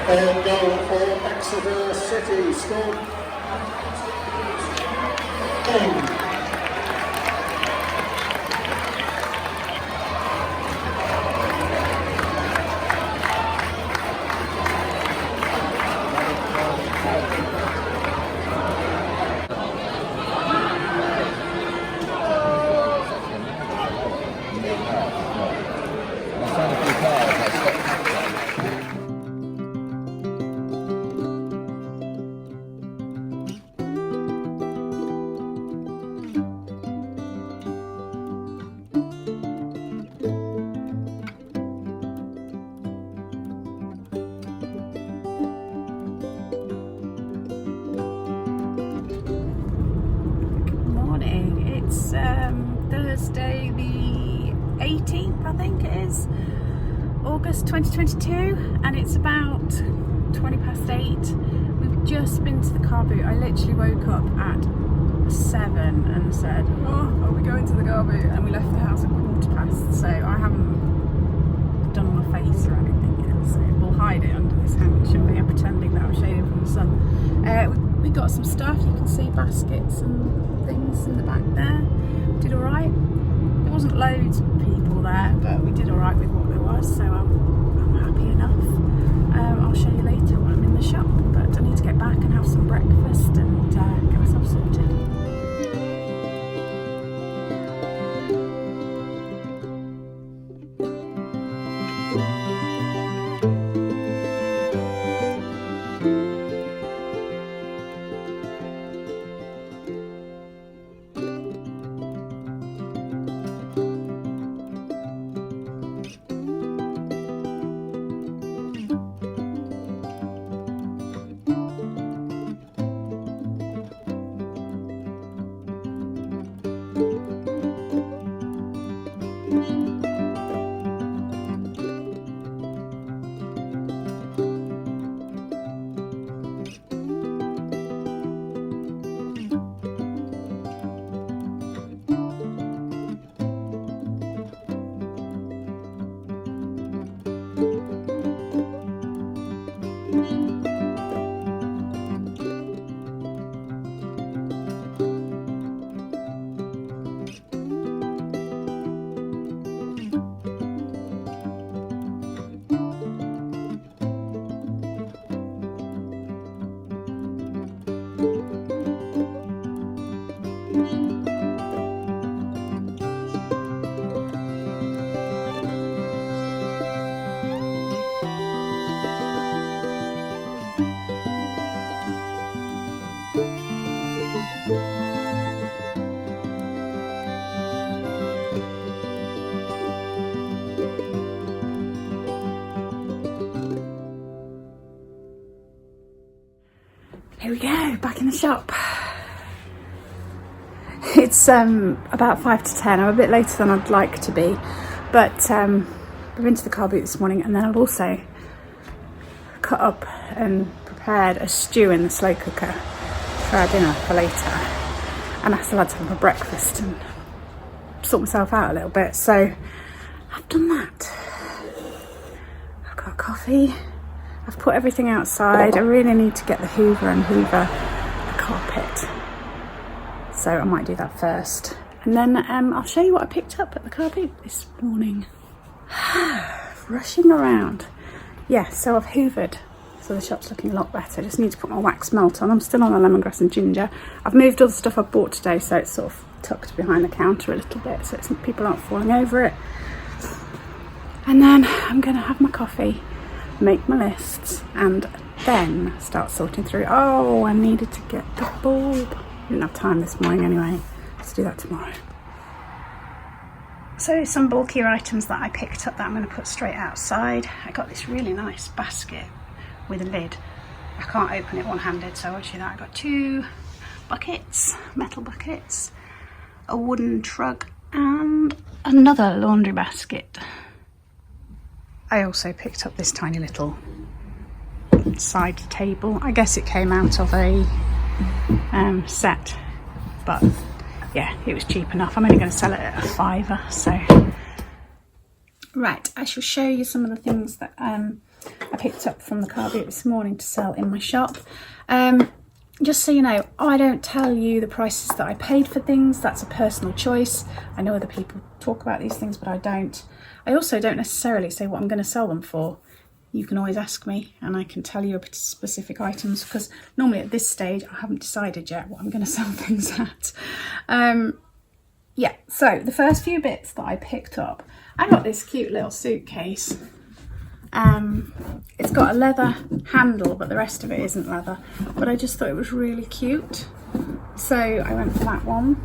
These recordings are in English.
And goal for Exeter City, scored 10. Thursday the 18th, I think it is, August 2022, and it's about 20 past 8. We've just been to the car boot. I literally woke up at 7 and said, oh, are we going to the car boot? And we left the house at 15:15, so I haven't done my face or anything yet, so we'll hide it under this hand, shall we? I'm pretending that I'm shading from the sun. We got some stuff. You can see baskets and things in the back there. Did alright. There wasn't loads of people there, but we did alright with what there was, so I'm happy enough. I'll show you later when I'm in the shop, but I need to get back and have some breakfast and get myself sorted. Here we go, back in the shop. It's about 5 to 10. I'm a bit later than I'd like to be, but I've been to the car boot this morning, and then I've also cut up and prepared a stew in the slow cooker for our dinner for later, and I still had to have my breakfast and sort myself out a little bit, so I've done that. I've got coffee. I've put everything outside. I really need to get the hoover and hoover the carpet, so I might do that first, and then I'll show you what I picked up at the car boot this morning. Rushing around. Yeah, so I've hoovered, so the shop's looking a lot better. I just need to put my wax melt on. I'm still on the lemongrass and ginger. I've moved all the stuff I bought today, so it's sort of tucked behind the counter a little bit, so people aren't falling over it. And then I'm going to have my coffee, make my lists, and then start sorting through. Oh, I needed to get the bulb. Didn't have time this morning anyway. Let's do that tomorrow. So some bulkier items that I picked up that I'm going to put straight outside. I got this really nice basket with a lid. I can't open it one-handed, so I'll show you that. I got 2 buckets, metal buckets, a wooden trug, and another laundry basket. I also picked up this tiny little side table. I guess it came out of a set, but yeah, it was cheap enough. I'm only going to sell it at a £5, so. Right, I shall show you some of the things that I picked up from the car boot this morning to sell in my shop. Just so you know, I don't tell you the prices that I paid for things. That's a personal choice. I know other people talk about these things, but I don't. I also don't necessarily say what I'm going to sell them for. You can always ask me and I can tell you specific items, because normally at this stage I haven't decided yet what I'm going to sell things at. Yeah, so the first few bits that I picked up, I got this cute little suitcase. It's got a leather handle, but the rest of it isn't leather, but I just thought it was really cute, so I went for that one.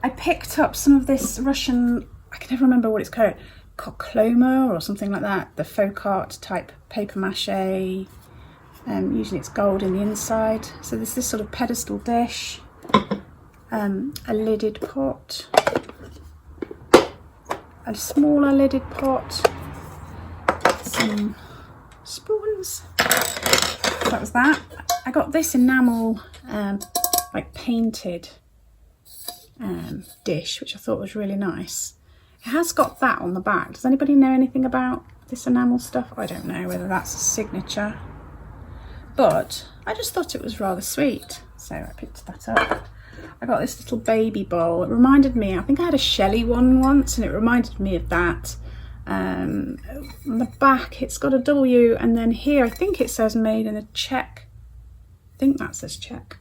I picked up some of this Russian, I can never remember what it's called, Kokloma or something like that, the folk art type paper mache. Usually it's gold in the inside. So there's this sort of pedestal dish, a lidded pot, a smaller lidded pot, some spoons. That was that. I got this enamel like painted dish, which I thought was really nice. It has got that on the back. Does anybody know anything about this enamel stuff? I don't know whether that's a signature, but I just thought it was rather sweet, so I picked that up. I got this little baby bowl. It reminded me, I think I had a Shelley one once, and it reminded me of that. On the back it's got a W, and then here I think it says made in a Czech. I think that says Czech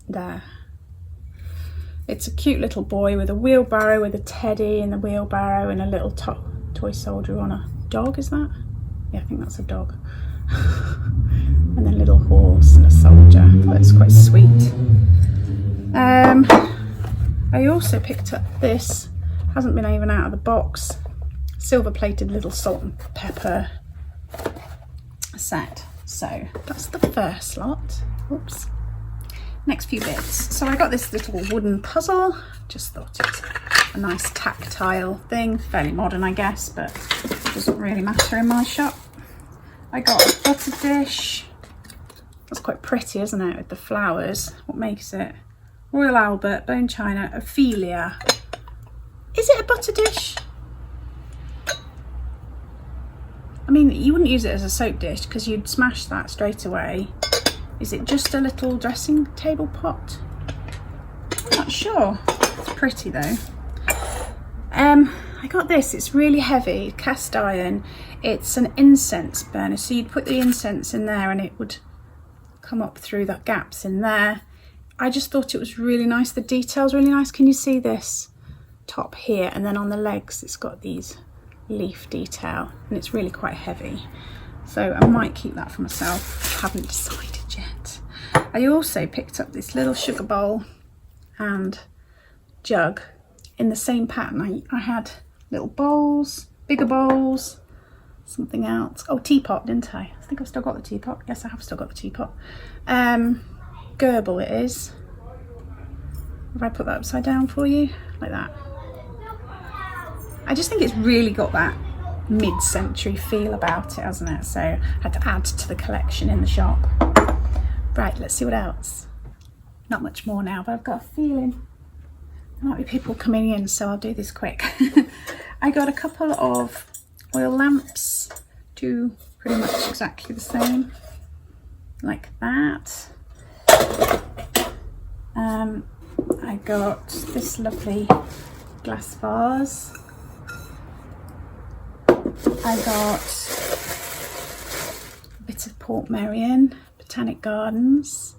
there. It's a cute little boy with a wheelbarrow, with a teddy in the wheelbarrow, and a little toy soldier on a dog, is that? Yeah, I think that's a dog. And then a little horse and a soldier. I thought it was quite sweet. I also picked up this, hasn't been even out of the box, silver plated little salt and pepper set. So that's the first lot. Oops. Next few bits. So I got this little wooden puzzle. Just thought it was a nice tactile thing. Fairly modern, I guess, but it doesn't really matter in my shop. I got a butter dish. That's quite pretty, isn't it, with the flowers? What makes it? Royal Albert, bone china, Ophelia. Is it a butter dish? I mean, you wouldn't use it as a soap dish because you'd smash that straight away. Is it just a little dressing table pot? I'm not sure. It's pretty though. I got this, it's really heavy, cast iron. It's an incense burner, so you'd put the incense in there and it would come up through the gaps in there. I just thought it was really nice. The detail's really nice. Can you see this top here? And then on the legs, it's got these leaf detail, and it's really quite heavy. So I might keep that for myself. I haven't decided yet. I also picked up this little sugar bowl and jug in the same pattern. I had little bowls, bigger bowls, something else. Oh, teapot, didn't I? I think I've still got the teapot. Yes, I have still got the teapot. Gerbil it is. If I put that upside down for you, like that. I just think it's really got that mid-century feel about it, hasn't it? So I had to add to the collection in the shop. Right, let's see what else. Not much more now, but I've got a feeling there might be people coming in, so I'll do this quick. I got a couple of oil lamps, two pretty much exactly the same, like that. I got this lovely glass vase. I got a bit of Port Merion, Botanic Gardens.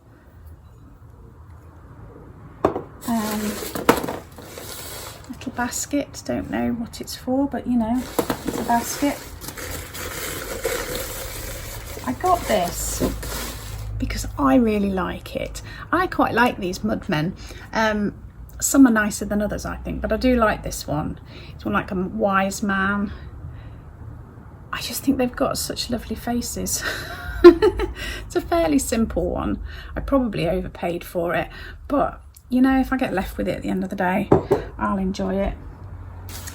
Little basket, don't know what it's for, but you know, it's a basket. I got this because I really like it. I quite like these Mudmen. Some are nicer than others, I think, but I do like this one. It's one like a wise man. I just think they've got such lovely faces. It's a fairly simple one. I probably overpaid for it, but you know, if I get left with it at the end of the day, I'll enjoy it.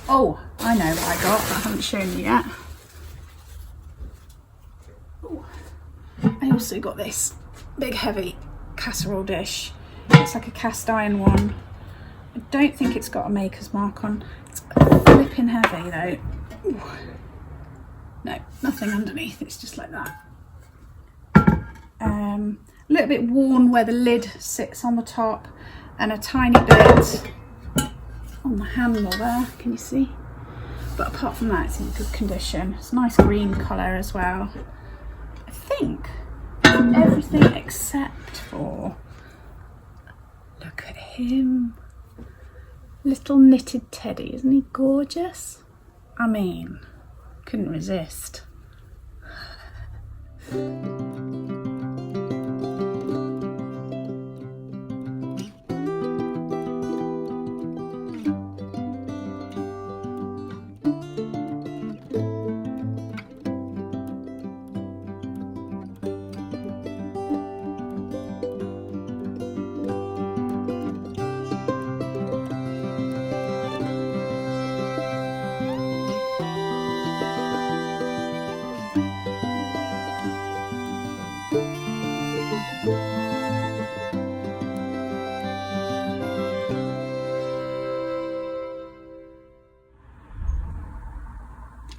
Oh, I know what I got, but I haven't shown you yet. Ooh. I also got this big heavy casserole dish. It's like a cast iron one. I don't think it's got a maker's mark on. It's flipping heavy though. Ooh. No, nothing underneath, it's just like that. A little bit worn where the lid sits on the top, and a tiny bit on the handle there, can you see? But apart from that, it's in good condition. It's a nice green colour as well. I think everything except for, look at him. Little knitted teddy, isn't he gorgeous? I mean, couldn't resist.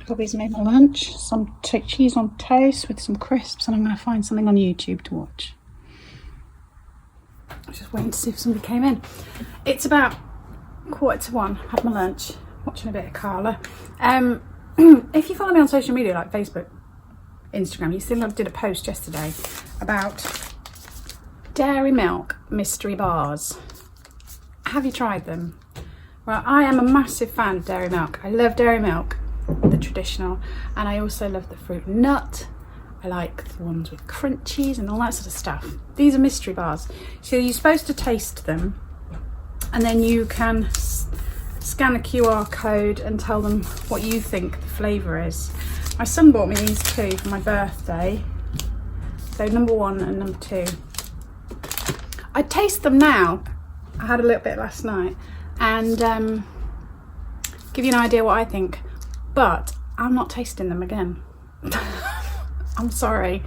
Bobby's made my lunch, some cheese on toast with some crisps, and I'm going to find something on YouTube to watch. I'm just waiting to see if somebody came in. It's about 1:45, had my lunch, watching a bit of Carla. If you follow me on social media like Facebook, Instagram, you still did a post yesterday about dairy milk mystery bars. Have you tried them? Well, I am a massive fan of dairy milk. I love dairy milk, the traditional, and I also love the fruit and nut. I like the ones with crunchies and all that sort of stuff. These are mystery bars, so you're supposed to taste them, and then you can scan a QR code and tell them what you think the flavour is. My son bought me these two for my birthday, so number 1 and number 2. I'd taste them now. I had a little bit last night, and give you an idea what I think. But I'm not tasting them again. I'm sorry,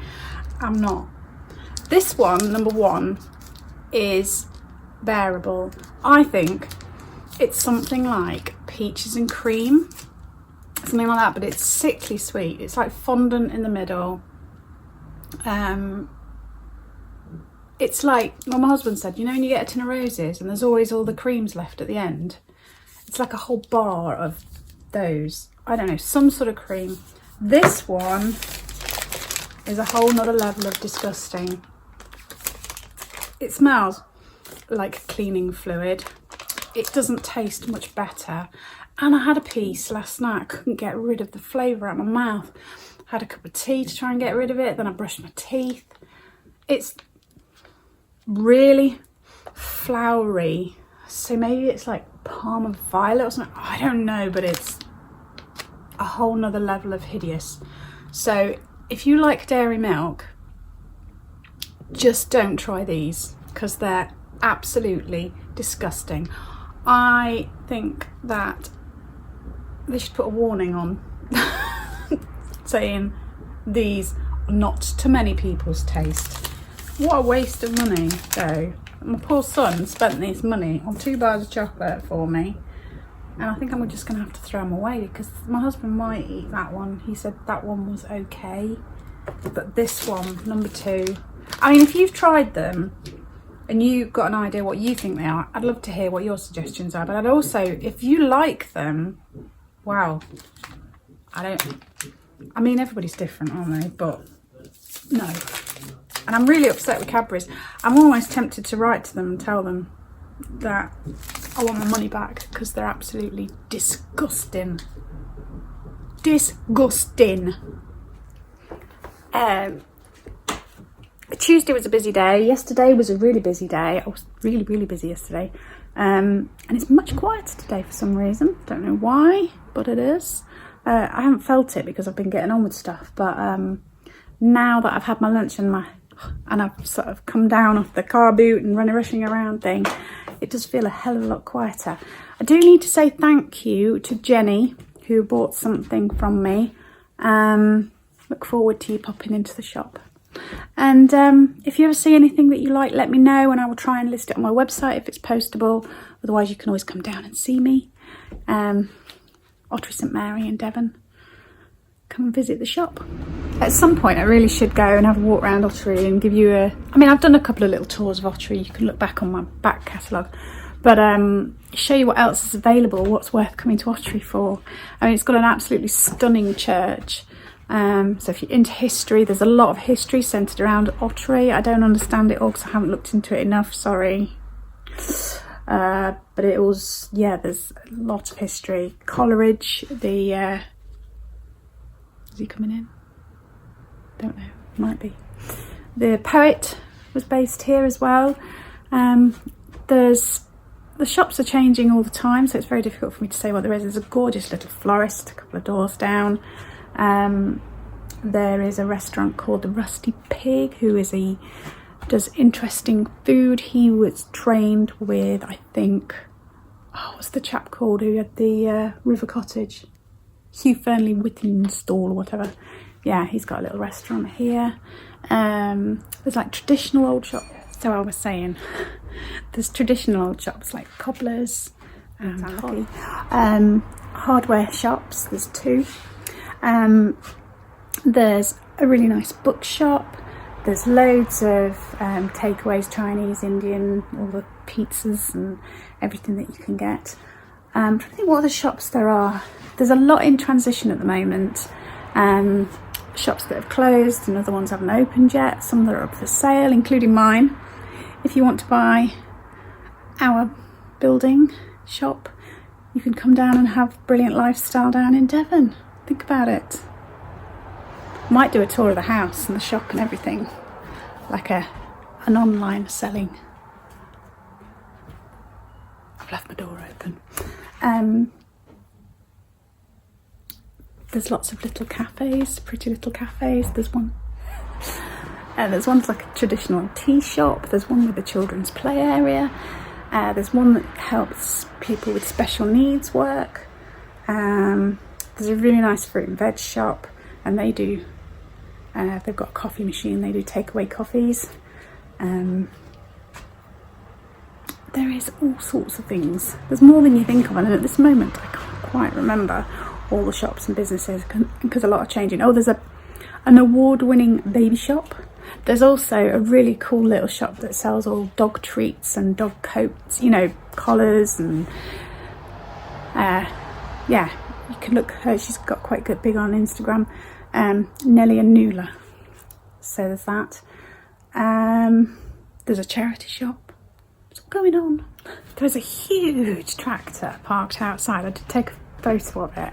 I'm not. This one, number 1, is bearable. I think it's something like peaches and cream, something like that, but it's sickly sweet. It's like fondant in the middle. It's like, well, my husband said, you know when you get a tin of roses and there's always all the creams left at the end? It's like a whole bar of those. I don't know, some sort of cream. This one is a whole nother level of disgusting. It smells like cleaning fluid. It doesn't taste much better. And I had a piece last night. I couldn't get rid of the flavour out of my mouth. I had a cup of tea to try and get rid of it. Then I brushed my teeth. It's really floury. So maybe it's like Parma Violet or something. I don't know, but it's a whole nother level of hideous. So if you like dairy milk, just don't try these because they're absolutely disgusting. I think that they should put a warning on saying these are not to many people's taste. What a waste of money though. My poor son spent this money on 2 bars of chocolate for me, and I think I'm just going to have to throw them away because my husband might eat that one. He said that one was okay, but this one, number 2, I mean, if you've tried them and you've got an idea what you think they are, I'd love to hear what your suggestions are. But I'd also, if you like them, wow, I mean, everybody's different, aren't they? But no. And I'm really upset with Cadbury's. I'm almost tempted to write to them and tell them that I want my money back because they're absolutely disgusting. Disgusting. Tuesday was a busy day. Yesterday was a really busy day. I was really, really busy yesterday. And it's much quieter today for some reason. Don't know why, but it is. I haven't felt it because I've been getting on with stuff. But now that I've had my lunch and I've sort of come down off the car boot and rushing around thing, it does feel a hell of a lot quieter. I do need to say thank you to Jenny, who bought something from me. Look forward to you popping into the shop. And if you ever see anything that you like, let me know, and I will try and list it on my website if it's postable. Otherwise, you can always come down and see me. Ottery St Mary in Devon. Come and visit the shop. At some point, I really should go and have a walk around Ottery and give you I've done a couple of little tours of Ottery. You can look back on my back catalogue. But show you what else is available, what's worth coming to Ottery for. It's got an absolutely stunning church. So if you're into history, there's a lot of history centred around Ottery. I don't understand it all because I haven't looked into it enough, sorry. But it was, there's a lot of history. Coleridge, is he coming in? Don't know, might be. The poet was based here as well. The shops are changing all the time, so it's very difficult for me to say what there is. There's a gorgeous little florist a couple of doors down. There is a restaurant called the Rusty Pig, does interesting food. He was trained with, I think, what's the chap called who had the River Cottage? Hugh Fernley Whittingstall or whatever. Yeah, he's got a little restaurant here. There's like traditional old shops. So I was saying, there's traditional old shops like cobblers, hardware shops. There's 2. There's a really nice bookshop. There's loads of takeaways, Chinese, Indian, all the pizzas and everything that you can get. I'm trying to think what other shops there are. There's a lot in transition at the moment. Shops that have closed and other ones haven't opened yet. Some that are up for sale, including mine. If you want to buy our building shop, you can come down and have brilliant lifestyle down in Devon. Think about it. Might do a tour of the house and the shop and everything, like an online selling. I've left my door open. There's lots of little cafes, pretty little cafes. There's one like a traditional tea shop. There's one with a children's play area. There's one that helps people with special needs work. There's a really nice fruit and veg shop, and they do. They've got a coffee machine. They do takeaway coffees. There is all sorts of things. There's more than you think of, and at this moment I can't quite remember all the shops and businesses because a lot are changing. Oh, there's an award-winning baby shop. There's also a really cool little shop that sells all dog treats and dog coats, collars and you can look her. She's got quite good big on Instagram. Nellie and Nula. So there's that. There's a charity shop. What's going on? There's a huge tractor parked outside. I did take a photo of it.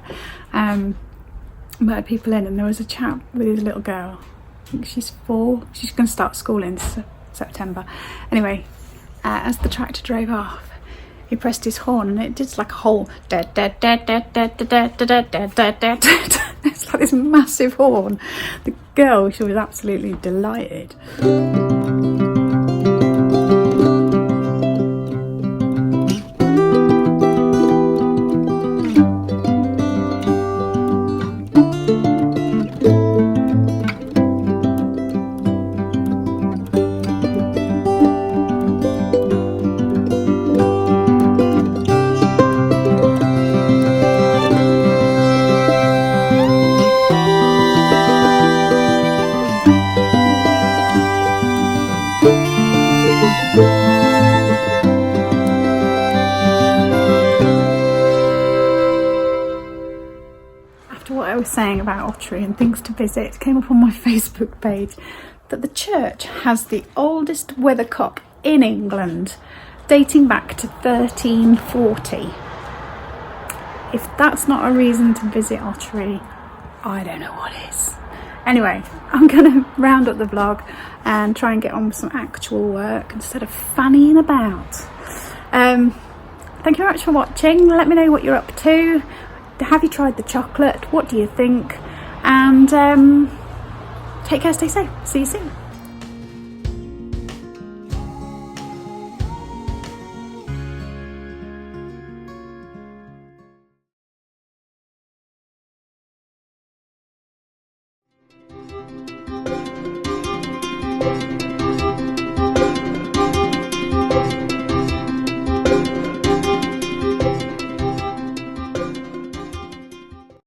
We had people in, and there was a chap with his little girl. I think she's 4. She's going to start school in September. Anyway, as the tractor drove off, he pressed his horn, and it did like a whole it's like this massive horn. The girl, she was absolutely delighted. Saying about Ottery and things to visit, came up on my Facebook page that the church has the oldest weathercock in England, dating back to 1340. If that's not a reason to visit Ottery, I don't know what is. Anyway, I'm going to round up the vlog and try and get on with some actual work instead of fannying about. Thank you very much for watching. Let me know what you're up to. Have you tried the chocolate? What do you think? And take care, stay safe. See you soon. Thank you.